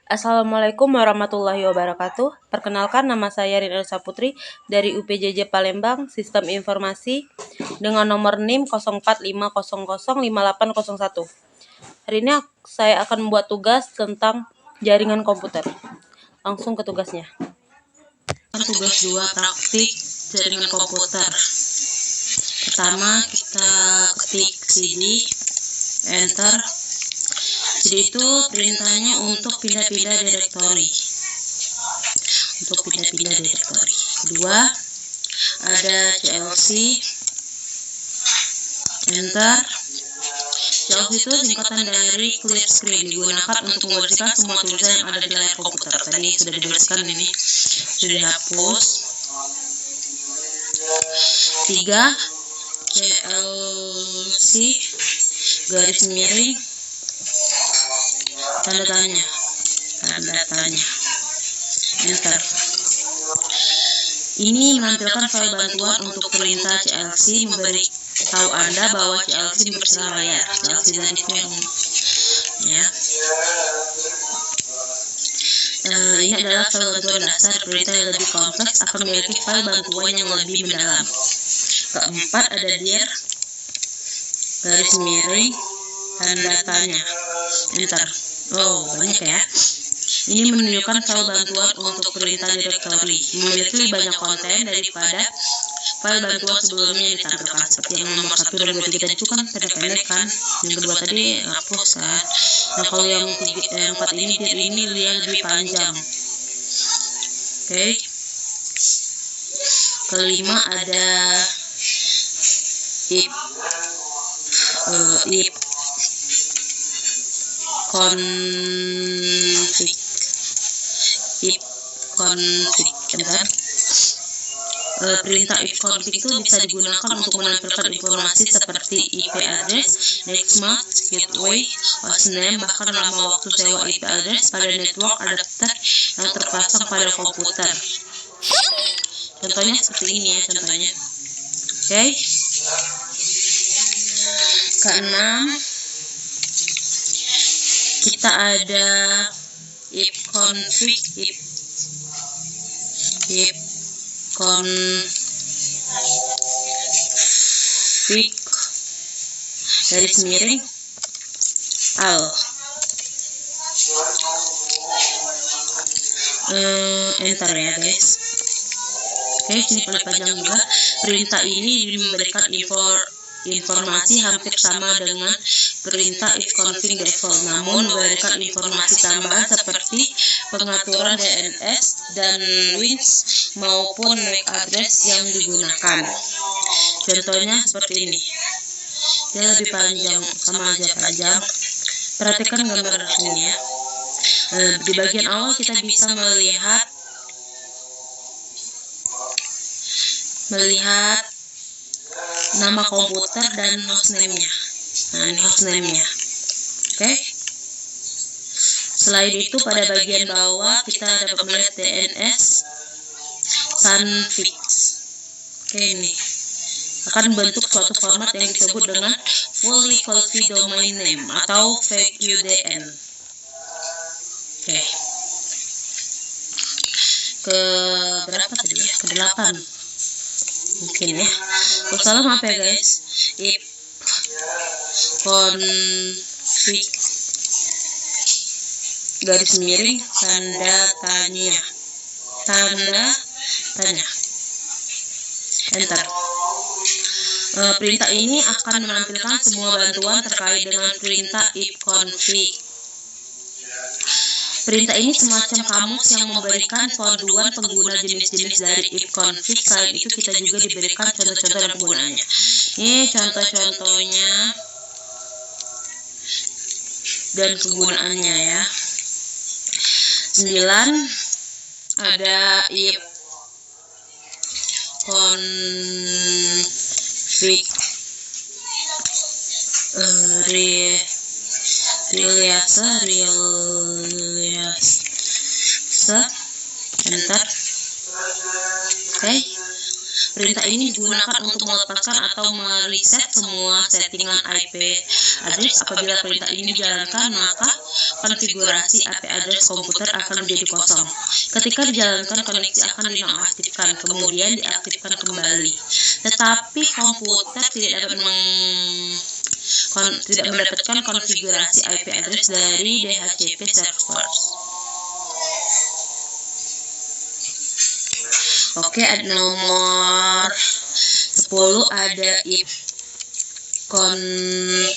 Assalamualaikum warahmatullahi wabarakatuh. Perkenalkan, nama saya Rina Saputri dari UPJJ Palembang, Sistem Informasi dengan nomor NIM 0450005801. Hari ini saya akan membuat tugas tentang jaringan komputer. Langsung ke tugasnya. Tugas 2, praktik jaringan komputer. Pertama, kita ketik cd, enter. Jadi itu perintahnya untuk pindah-pindah direktori. Kedua, ada CLC, enter. CLC itu singkatan dari clear screen, digunakan untuk membersihkan semua tulisan yang ada di layar komputer. Tadi sudah dibersihkan, ini sudah dihapus. 3, CLC garis miring tanda tanya, enter. Ini menampilkan file bantuan untuk perintah CLC memberitahu Anda bahwa CLC membersihkan layar. CLC tadi ya. Ini adalah file bantuan dasar. Perintah yang lebih kompleks akan memiliki file bantuan yang lebih mendalam. Keempat, ada dir garis miring tanda tanya, enter. Oh, banyak ya. Ini menunjukkan file bantuan untuk perintah direktori. Memiliki banyak konten daripada file bantuan sebelumnya yang ditampilkan. Seperti yang nomor 1 dan 2 tadi itu kan pendek-pendek kan. Yang kedua tadi hapus kan. Nah, kalau yang 4 ini dia lebih panjang. Oke. Kelima, ada if config, enter. Perintah if config itu bisa digunakan untuk menampilkan informasi seperti IP address, netmark, gateway, hostname, bahkan lama waktu sewa IP address pada network adapter yang terpasang pada komputer. Contohnya seperti ini ya, contohnya. Oke. Keenam, kita ada if config garis miring al. Enter ya guys. Oke, sini paling panjang juga. Perintah ini memberikan informasi hampir sama dengan perintah if config default, namun memberikan informasi tambahan seperti pengaturan DNS dan WINS maupun MAC address yang digunakan. Contohnya seperti ini. Dia lebih panjang, sama aja panjang. Perhatikan gambar ini ya. Di bagian awal kita bisa melihat nama komputer dan hostname-nya. Nah, ini hostname-nya. Oke. Selain itu, pada bagian bawah kita dapat melihat DNS Sunfix. Oke, ini akan membentuk suatu format yang disebut dengan fully qualified domain name atau VQDN. Oke. Ke berapa tadi ya? Ke 8. Mungkin ya. Salah, maaf ya guys. If config garis miring tanda tanya, enter. Perintah ini akan menampilkan semua bantuan terkait dengan perintah if config. Perintah ini semacam kamus yang memberikan panduan pengguna jenis-jenis dari if config. Selain itu kita juga diberikan contoh-contoh dan penggunaannya. Ini contoh-contohnya dan kegunaannya ya. 9, ada if config enter. Oke. Perintah ini digunakan untuk melepaskan atau mereset semua settingan IP address. Apabila perintah ini dijalankan, maka konfigurasi IP address komputer akan menjadi kosong. Ketika dijalankan, koneksi akan dinonaktifkan, kemudian diaktifkan kembali. Tetapi komputer tidak mendapatkan konfigurasi IP address dari DHCP server. Oke, ada nomor 10 ada if config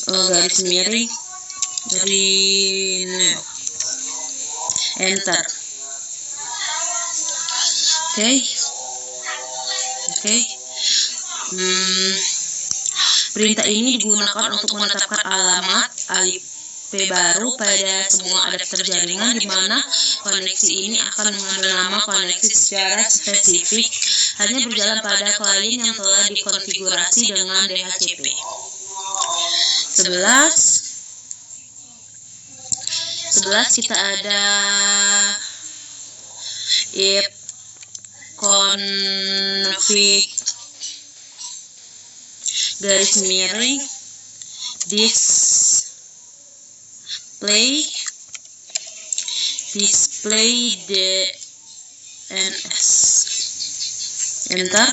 garis miring enter. Oke. Perintah ini digunakan untuk menetapkan alamat IP baru pada semua adapter jaringan, di mana koneksi ini akan mengambil nama koneksi secara spesifik, hanya berjalan pada klien yang telah dikonfigurasi dengan DHCP. 11 kita ada if config garis miring display DNS enter.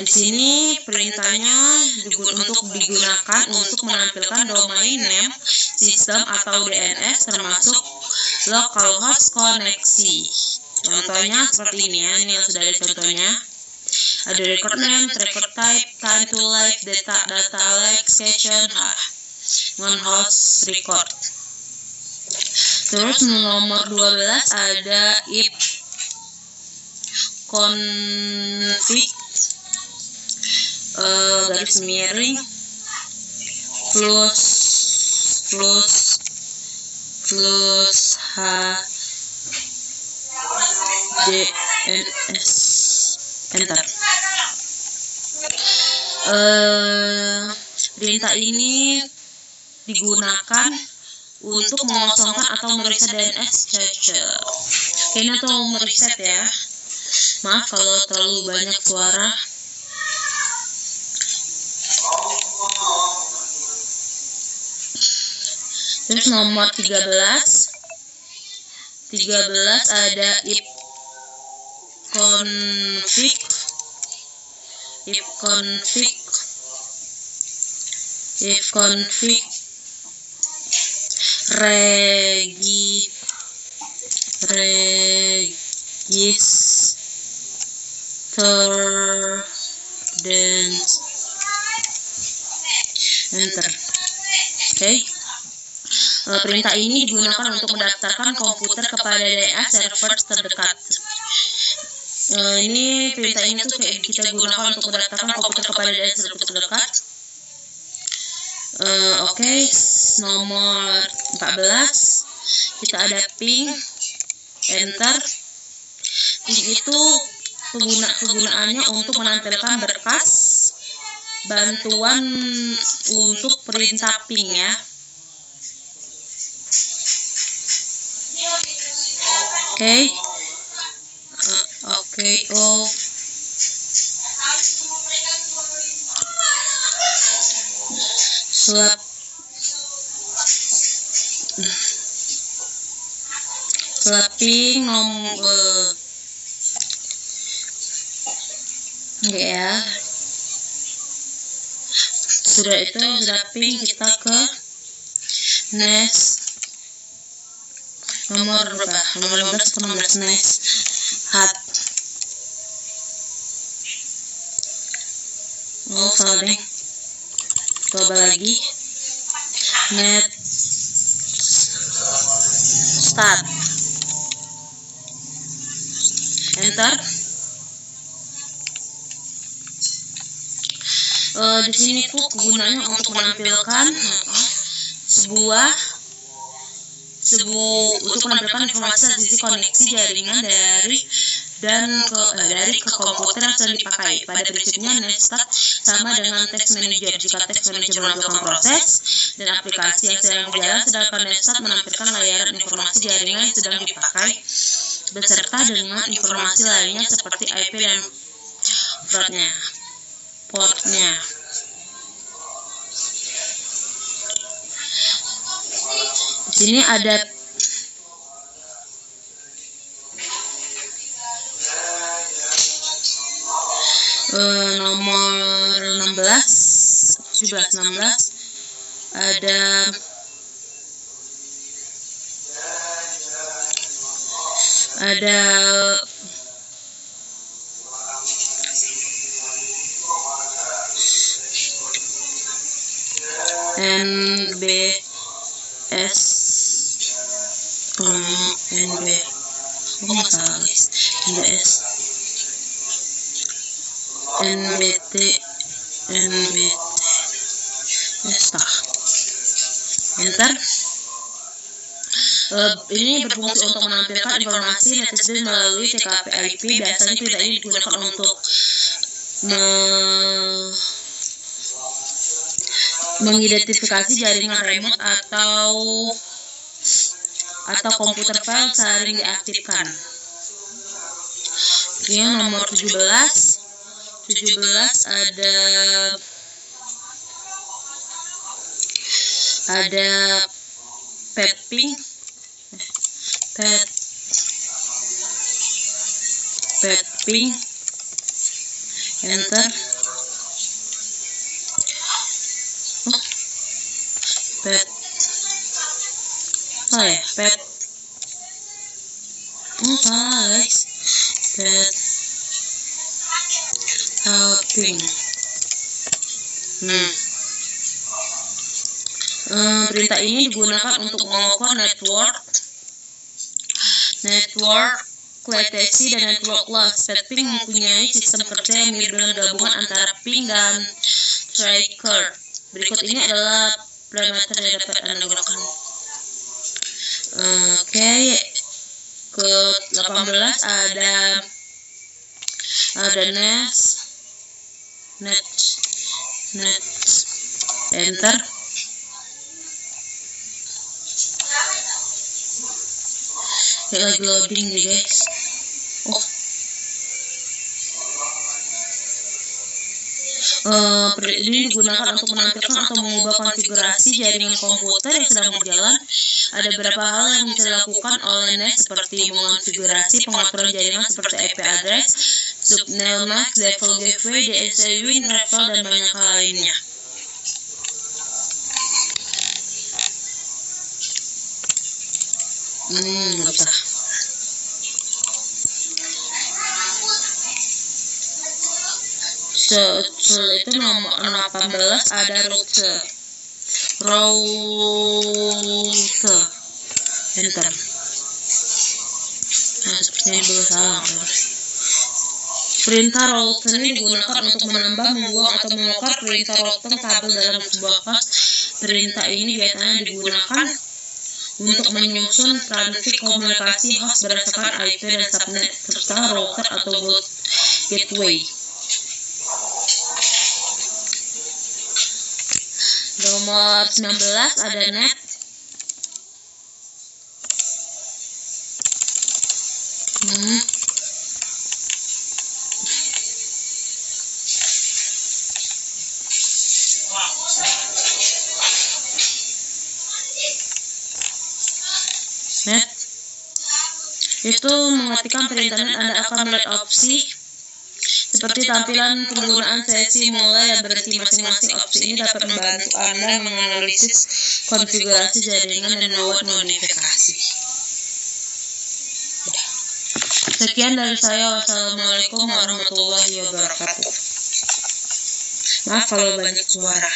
Di sini perintahnya untuk digunakan untuk menampilkan domain name sistem atau DNS termasuk localhost koneksi. Contohnya seperti ini ya, ini yang sudah ada contohnya. Ada record name, record type, time to live, data location, non-host record. Terus nomor 12 ada if config garis miring plus DNS enter. Perintah ini digunakan untuk mengosongkan atau mereset DNS cache. Ini atau mereset ya. Maaf kalau terlalu banyak suara. Terus nomor 13 ada if config register then enter. Oke. Perintah ini digunakan untuk mendaftarkan komputer kepada DNS server terdekat. Ini perintah ini tuh kita gunakan untuk mendaftarkan komputer kepada DNS server terdekat. Oke, nomor 14 kita ada ping enter. Ping itu kegunaannya untuk menampilkan berkas bantuan untuk perintah ping ya. Ping nomor ya. Sudah ping, kita ke next. Nomor berapa? Nomor 15 atau 16 next. Salah deh. Coba lagi. Net start. Enter. Di sini tuh gunanya untuk menampilkan untuk menampilkan informasi sisi koneksi jaringan dari ke komputer yang sedang dipakai. Pada prinsipnya NetStat sama dengan Task Manager. Jika Task Manager menampilkan proses dan aplikasi yang sedang berjalan, sedangkan NetStat menampilkan layanan informasi jaringan yang sedang dipakai beserta dengan informasi lainnya seperti IP dan portnya. Di sini ada nomor 16 ada NBS NBT Enter. Ini berfungsi untuk menampilkan informasi netizen melalui TKP IP. Biasanya perintah ini digunakan untuk mengidentifikasi jaringan remote atau komputer file saring diaktifkan. Yang nomor 17 ada ping. Enter. Salah guys. Ping. Perintah ini digunakan untuk mengukur network latency dan network loss. Ping mempunyai sistem kerja yang mirip dengan gabungan antara ping dan tracker. Berikut ini adalah parameter yang dapat Anda gunakan. Ke 18 ada net. Enter. Lagi loading nih guys. Ini digunakan untuk menampilkan atau mengubah konfigurasi jaringan komputer yang sedang berjalan. Ada beberapa hal yang bisa dilakukan oleh NAS seperti mengonfigurasi pengaturan jaringan seperti IP address, subnet mask, default gateway, DSL, win, referral, dan banyak hal lainnya. Nggak bisa. Itu nomor 18 ada router. Enter. Sepertinya ini salah. Perintah router ini digunakan untuk menambah, membuang, atau menukar perintah routing kabel dalam sebuah host. Perintah ini biasanya digunakan untuk menyusun trafik komunikasi host berdasarkan IP dan subnet serta router atau gateway. Nomor 19 ada net. Net itu mengetikkan perintah net. Anda akan melihat opsi seperti tampilan penggunaan sesi mulai dan berhenti. Masing-masing opsi ini dapat membantu Anda menganalisis konfigurasi jaringan dan membuat modifikasi. Sekian dari saya. Wassalamualaikum warahmatullahi wabarakatuh. Maaf kalau banyak suara.